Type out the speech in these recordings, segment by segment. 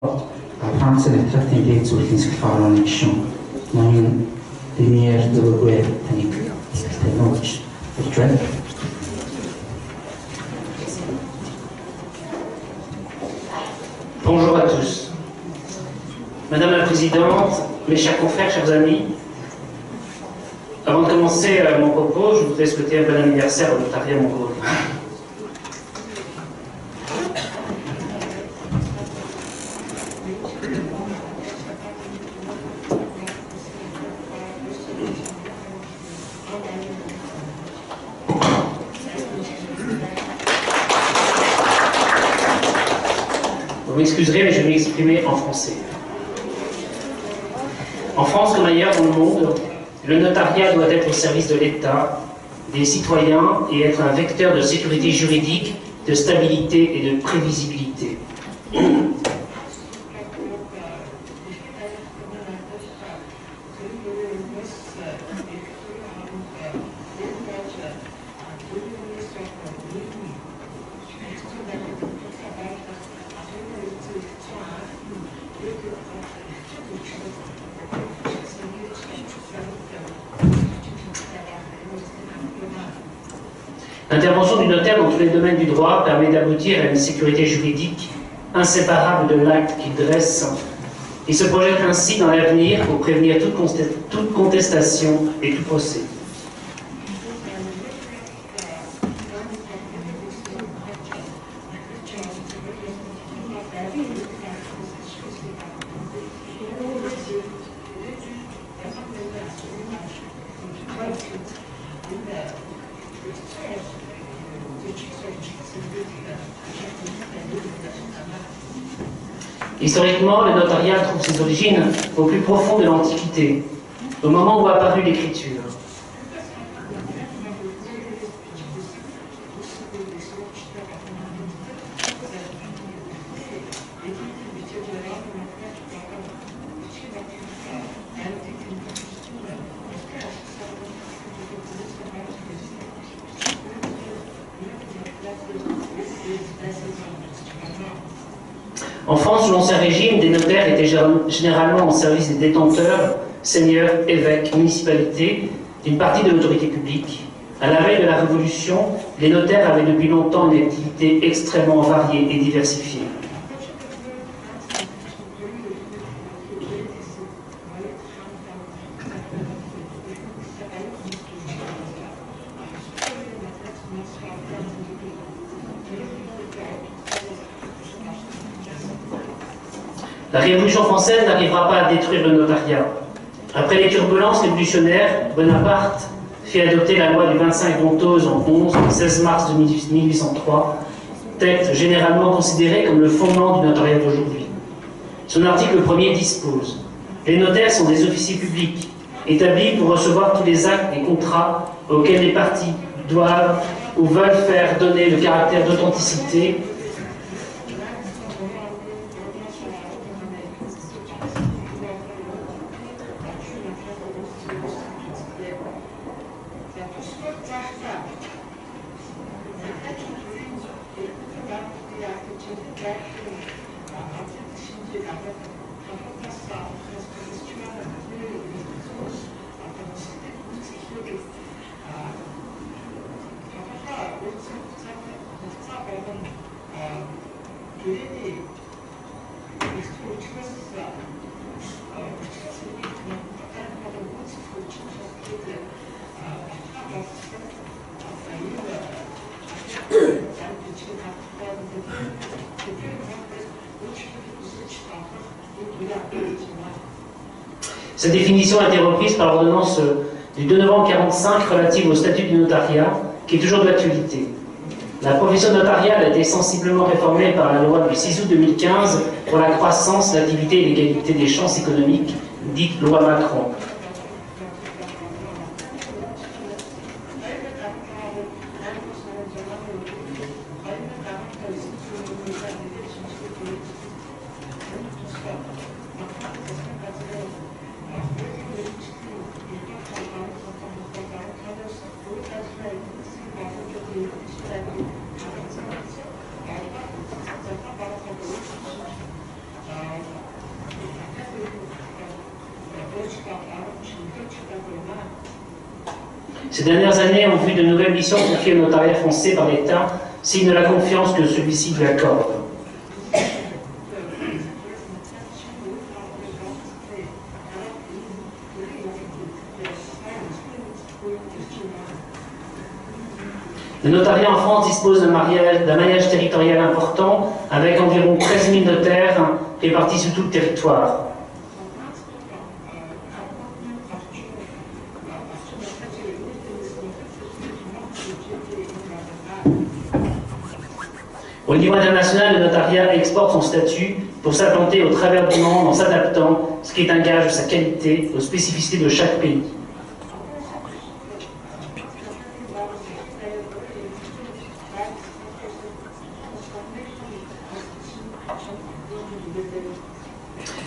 a v rámci netratných vědců schválených šum. Moim lumière de la guerre technologie. Bonjour à tous. Madame la Présidente, mes chers confrères, chers amis, avant de commencer mon propos, je voudrais souhaiter un bon anniversaire au notariat mongolien. Vous m'excuserez, mais je vais m'exprimer en français. En France comme ailleurs dans le monde, le notariat doit être au service de l'État, des citoyens et être un vecteur de sécurité juridique, de stabilité et de prévisibilité. L'intervention du notaire dans tous les domaines du droit permet d'aboutir à une sécurité juridique inséparable de l'acte qu'il dresse et se projette ainsi dans l'avenir pour prévenir toute contestation et tout procès. Historiquement, le notariat trouve ses origines au plus profond de l'Antiquité, au moment où a apparu l'écriture. En France, sous l'Ancien Régime, des notaires étaient généralement au service des détenteurs, seigneurs, évêques, municipalités, d'une partie de l'autorité publique. À la veille de la Révolution, les notaires avaient depuis longtemps une activité extrêmement variée et diversifiée. La Révolution française n'arrivera pas à détruire le notariat. Après les turbulences révolutionnaires, Bonaparte fait adopter la loi du 25 Ventose en 16 mars 1803, texte généralement considéré comme le fondement du notariat d'aujourd'hui. Son article 1er dispose « Les notaires sont des officiers publics, établis pour recevoir tous les actes et contrats auxquels les parties doivent ou veulent faire donner le caractère d'authenticité Cette définition a été reprise par l'ordonnance du 2 novembre 1945 relative au statut du notariat, qui est toujours d'actualité. La profession notariale a été sensiblement réformée par la loi du 6 août 2015 pour la croissance, l'activité et l'égalité des chances économiques, dite loi Macron. Ces dernières années ont vu de nouvelles missions confiées au notariat français par l'État, signe de la confiance que celui-ci lui accorde. Le notariat en France dispose d'un maillage territorial important, avec environ 13 000 notaires répartis sur tout le territoire. Au niveau international, le notariat exporte son statut pour s'implanter au travers du monde en s'adaptant, ce qui est un gage de sa qualité, aux spécificités de chaque pays.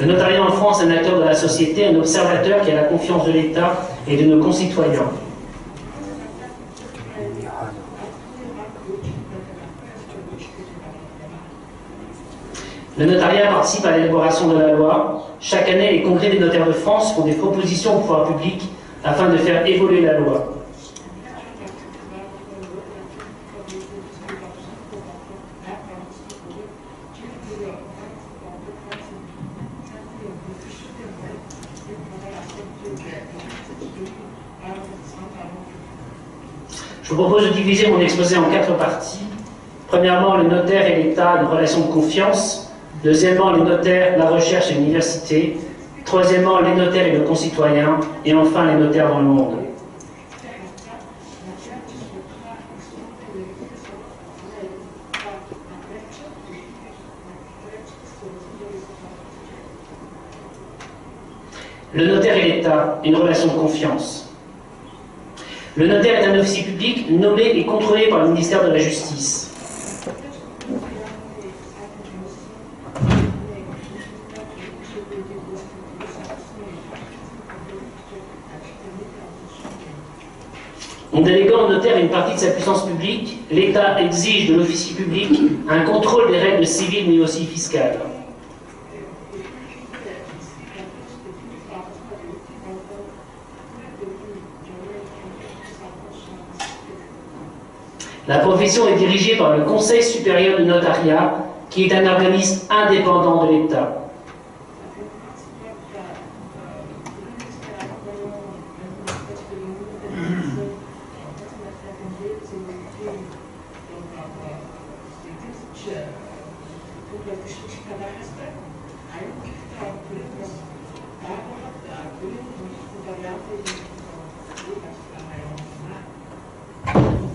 Le notariat en France est un acteur de la société, un observateur qui a la confiance de l'État et de nos concitoyens. Le notariat participe à l'élaboration de la loi. Chaque année, les congrès des notaires de France font des propositions au pouvoir public afin de faire évoluer la loi. Je vous propose de diviser mon exposé en 4 parties. Premièrement, le notaire et l'État, une relation de confiance. Deuxièmement, les notaires, la recherche et l'université. Troisièmement, les notaires et le concitoyen. Et enfin, les notaires dans le monde. Le notaire et l'État, une relation de confiance. Le notaire est un officier public nommé et contrôlé par le ministère de la Justice. En déléguant au notaire une partie de sa puissance publique, l'État exige de l'officier public un contrôle des règles civiles mais aussi fiscales. La profession est dirigée par le Conseil supérieur du notariat, qui est un organisme indépendant de l'État.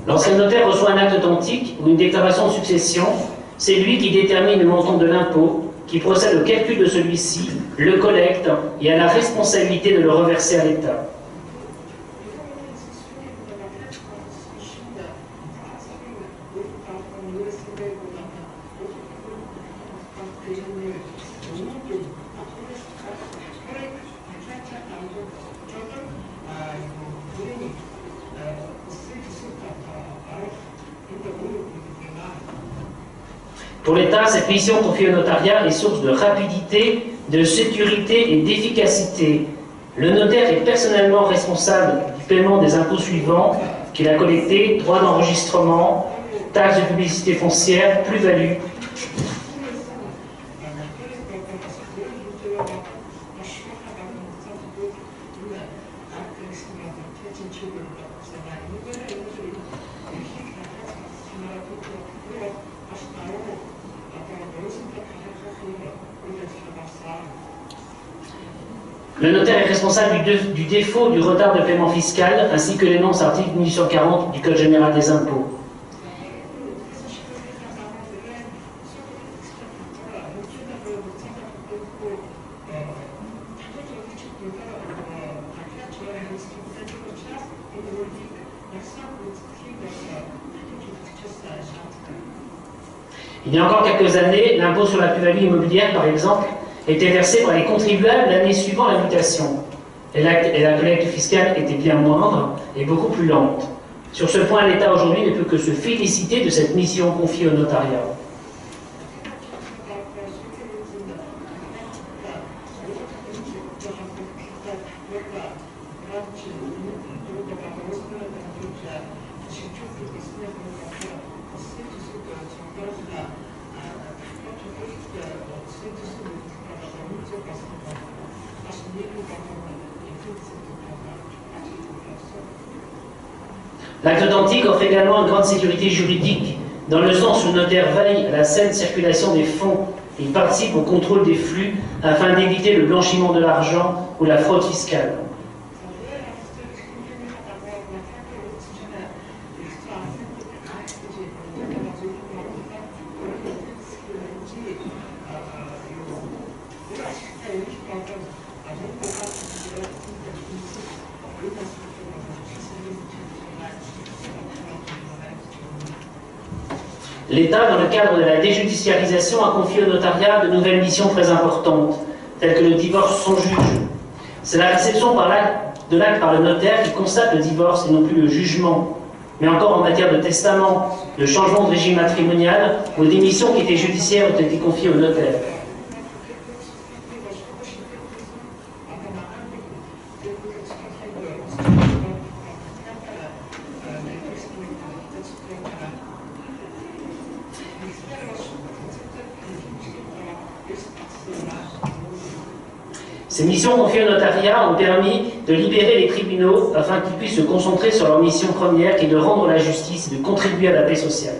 Lorsqu'un notaire reçoit un acte authentique ou une déclaration de succession, c'est lui qui détermine le montant de l'impôt, qui procède au calcul de celui-ci, le collecte et a la responsabilité de le reverser à l'État. Pour l'État, cette mission confiée au notariat est source de rapidité, de sécurité et d'efficacité. Le notaire est personnellement responsable du paiement des impôts suivants qu'il a collectés: droits d'enregistrement, taxes de publicité foncière, plus-value. Le notaire est responsable du défaut du retard de paiement fiscal, ainsi que l'énonce l'article 1840 du Code général des impôts. Il y a encore quelques années, l'impôt sur la plus-value immobilière, par exemple, était versé par les contribuables l'année suivant la mutation. Et la collecte fiscale était bien moindre et beaucoup plus lente. Sur ce point, l'État aujourd'hui ne peut que se féliciter de cette mission confiée au notariat. L'acte authentique offre également une grande sécurité juridique, dans le sens où le notaire veille à la saine circulation des fonds. Il participe au contrôle des flux afin d'éviter le blanchiment de l'argent ou la fraude fiscale. L'État, dans le cadre de la déjudiciarisation, a confié au notariat de nouvelles missions très importantes, telles que le divorce sans juge. C'est la réception de l'acte par le notaire qui constate le divorce et non plus le jugement. Mais encore en matière de testament, de changement de régime matrimonial ou des missions qui étaient judiciaires ont été confiées au notaire. Ces missions confiées au notariat ont permis de libérer les tribunaux afin qu'ils puissent se concentrer sur leur mission première qui est de rendre la justice et de contribuer à la paix sociale.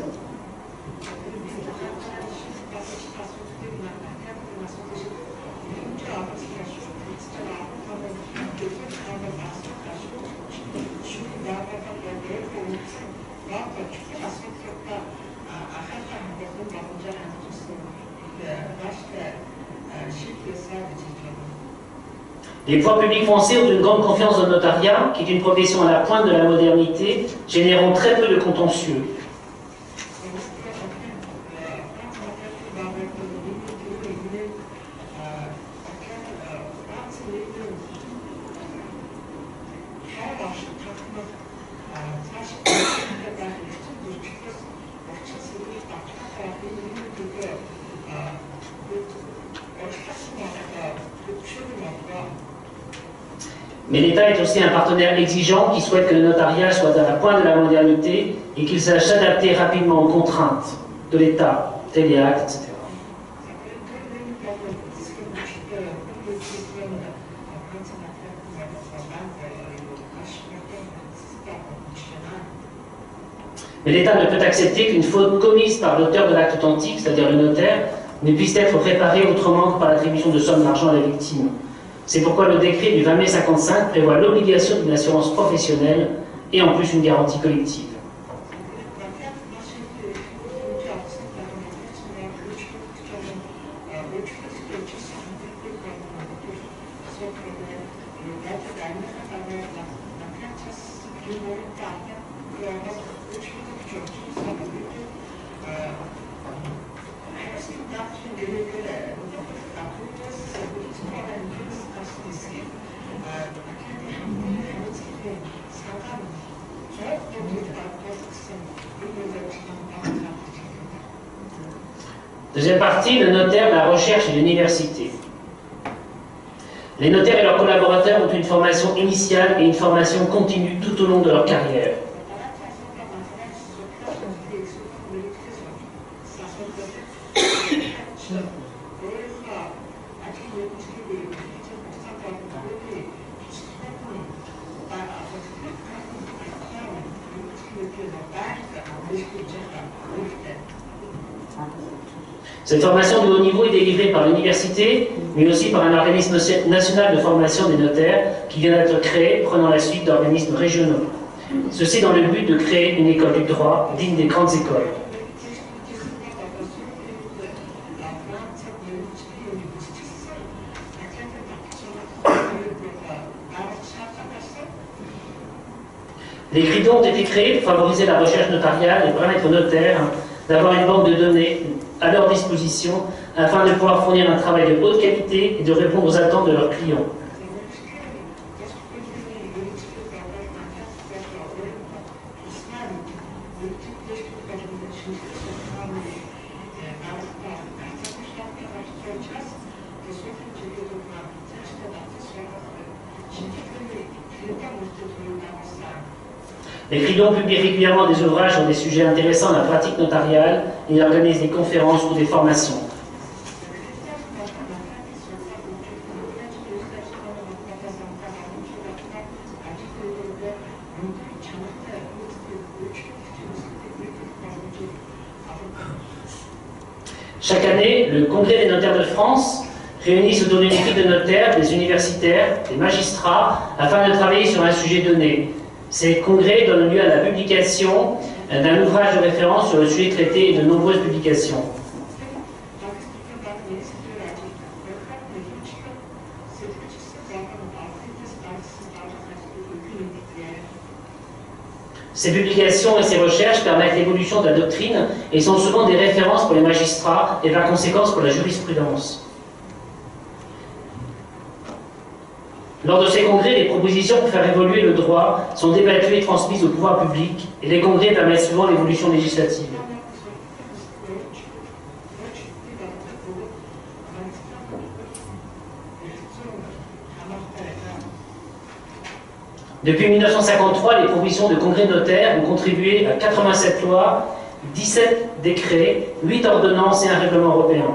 Les pouvoirs publics français ont une grande confiance dans le notariat, qui est une profession à la pointe de la modernité, générant très peu de contentieux. Mais l'État est aussi un partenaire exigeant qui souhaite que le notariat soit à la pointe de la modernité et qu'il sache s'adapter rapidement aux contraintes de l'État, téléactes, etc. Mais l'État ne peut accepter qu'une faute commise par l'auteur de l'acte authentique, c'est-à-dire le notaire, ne puisse être réparée autrement que par l'attribution de sommes d'argent à la victime. C'est pourquoi le décret du 20 mai 55 prévoit l'obligation d'une assurance professionnelle et en plus une garantie collective. Deuxième partie, le notaire, la recherche et l'université. Les notaires et leurs collaborateurs ont une formation initiale et une formation continue tout au long de leur carrière. Cette formation de haut niveau est délivrée par l'université, mais aussi par un organisme national de formation des notaires qui vient d'être créé, prenant la suite d'organismes régionaux. Ceci dans le but de créer une école du droit digne des grandes écoles. Les CRIDO ont été créés pour favoriser la recherche notariale et permettre aux notaires d'avoir une banque de données à leur disposition afin de pouvoir fournir un travail de haute qualité et de répondre aux attentes de leurs clients. Les Cridons publient régulièrement des ouvrages sur des sujets intéressants à la pratique notariale et organisent des conférences ou des formations. Chaque année, le Congrès des notaires de France réunit autour d'une équipe de notaires, des universitaires, des magistrats, afin de travailler sur un sujet donné. Ces congrès donnent lieu à la publication d'un ouvrage de référence sur le sujet traité et de nombreuses publications. Ces publications et ces recherches permettent l'évolution de la doctrine et sont souvent des références pour les magistrats et par conséquent pour la jurisprudence. Lors de ces congrès, les propositions pour faire évoluer le droit sont débattues et transmises au pouvoir public, et les congrès permettent souvent l'évolution législative. Depuis 1953, les propositions de congrès de notaires ont contribué à 87 lois, 17 décrets, 8 ordonnances et un règlement européen.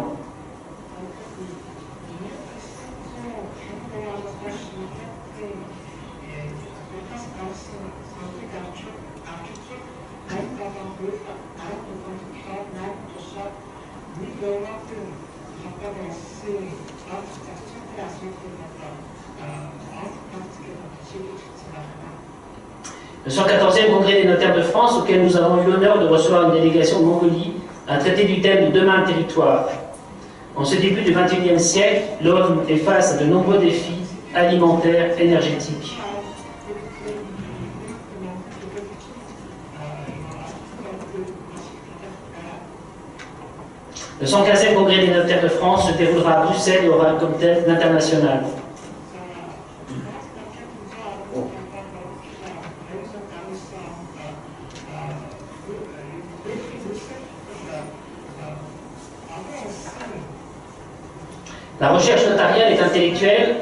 Le 114e congrès des notaires de France, auquel nous avons eu l'honneur de recevoir une délégation de Mongolie, a traité du thème de Demain le territoire. En ce début du XXIe siècle, l'homme est face à de nombreux défis alimentaires, énergétiques. Le 115e congrès des notaires de France se déroulera à Bruxelles et aura comme thème l'international. La recherche notariale est intellectuelle.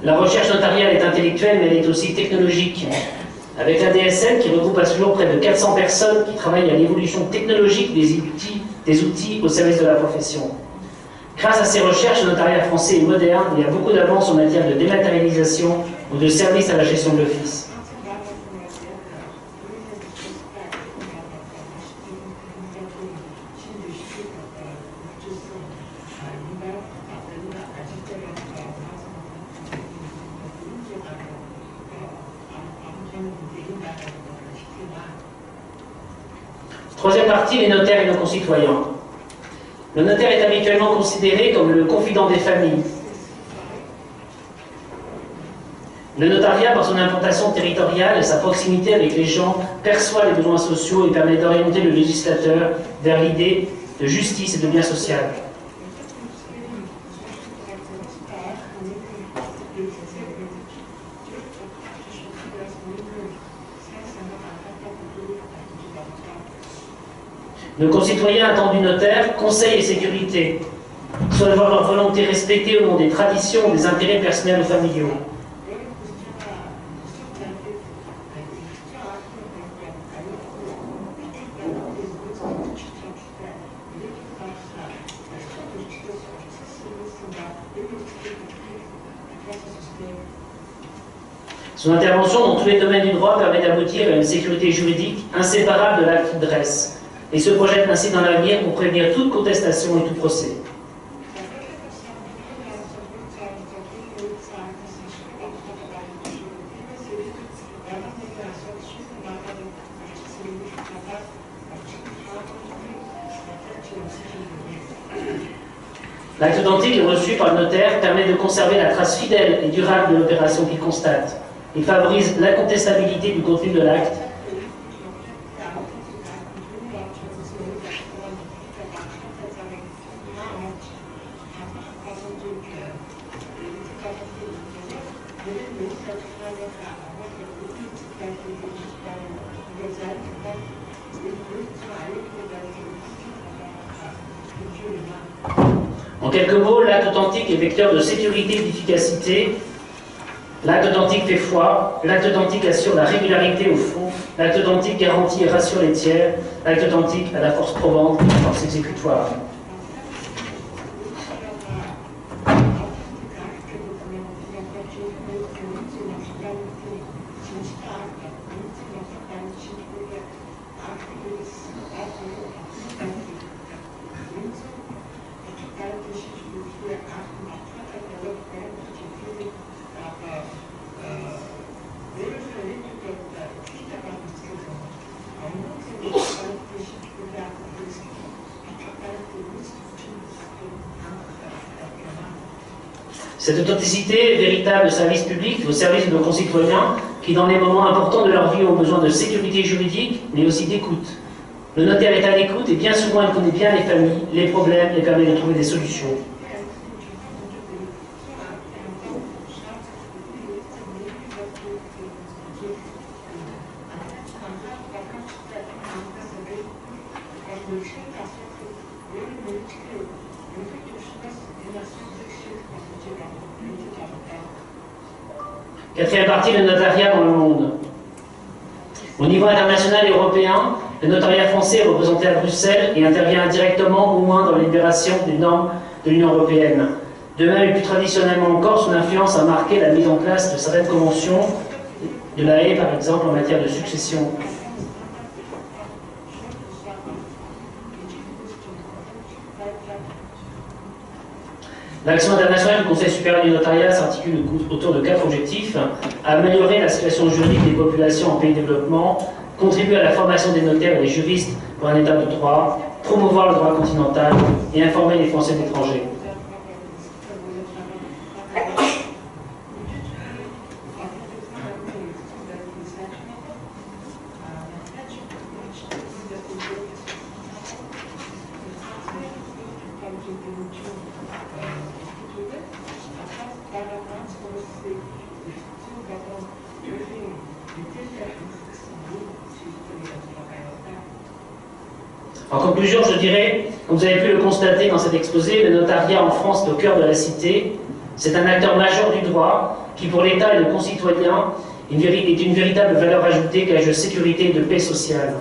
La recherche notariale est intellectuelle, mais elle est aussi technologique. Avec la DSN, qui regroupe à ce jour près de 400 personnes qui travaillent à l'évolution technologique des outils au service de la profession. Grâce à ces recherches, le notariat français est moderne et il y a beaucoup d'avances en matière de dématérialisation ou de services à la gestion de l'office. Troisième partie, les notaires et nos concitoyens. Le notaire est habituellement considéré comme le confident des familles. Le notariat, par son implantation territoriale et sa proximité avec les gens, perçoit les besoins sociaux et permet d'orienter le législateur vers l'idée de justice et de bien social. Nos concitoyens attendent du notaire conseil et sécurité, soit de voir leur volonté respectée au nom des traditions, des intérêts personnels ou familiaux. Son intervention dans tous les domaines du droit permet d'aboutir à une sécurité juridique inséparable de l'acte qu'il dresse, et se projette ainsi dans l'avenir pour prévenir toute contestation et tout procès. L'acte authentique reçu par le notaire permet de conserver la trace fidèle et durable de l'opération qu'il constate. Il favorise l'incontestabilité du contenu de l'acte. En quelques mots, l'acte authentique est vecteur de sécurité et d'efficacité. L'acte authentique fait foi. L'acte authentique assure la régularité au fond. L'acte authentique garantit et rassure les tiers. L'acte authentique a la force probante et la force exécutoire. Cette authenticité est véritable service public au service de nos concitoyens qui, dans les moments importants de leur vie, ont besoin de sécurité juridique, mais aussi d'écoute. Le notaire est à l'écoute et bien souvent il connaît bien les familles, les problèmes et permet de trouver des solutions. Quatrième partie, le notariat dans le monde. Au niveau international et européen, le notariat français est représenté à Bruxelles et intervient indirectement au moins dans l'élaboration des normes de l'Union européenne. De même, et plus traditionnellement encore, son influence a marqué la mise en place de certaines conventions de la Haye, par exemple, en matière de succession. L'action internationale du Conseil supérieur du notariat s'articule autour de 4 objectifs: améliorer la situation juridique des populations en pays de développement, contribuer à la formation des notaires et des juristes pour un état de droit, promouvoir le droit continental et informer les Français de l'étranger. En conclusion, je dirais, comme vous avez pu le constater dans cet exposé, le notariat en France est au cœur de la cité. C'est un acteur majeur du droit qui, pour l'État et les concitoyens, est une véritable valeur ajoutée, gage de sécurité et de paix sociale.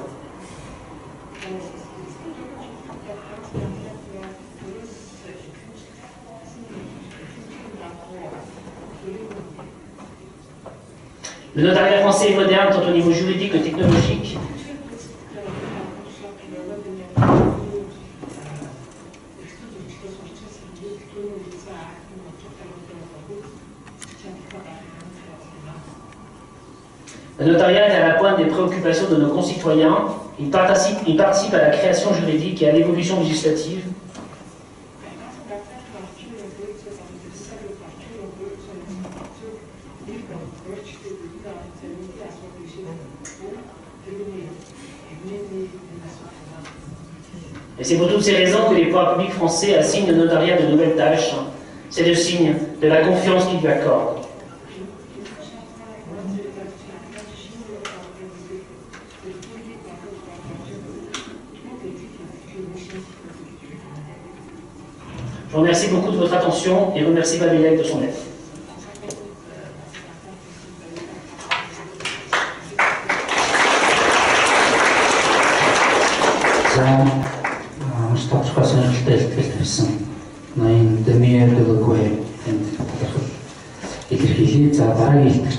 Le notariat français est moderne tant au niveau juridique que technologique. Le notariat est à la pointe des préoccupations de nos concitoyens. Il participe à la création juridique et à l'évolution législative. Et c'est pour toutes ces raisons que les pouvoirs publics français assignent au notariat de nouvelles tâches. C'est le signe de la confiance qu'ils lui accordent. Je vous remercie beaucoup de votre attention et remercie Valérie de son aide. Статусгаас сонирхолтой илтгэсэн ноён Дамир Дөлгөө энд илэрхийлээ. За дараагийн илтгэгч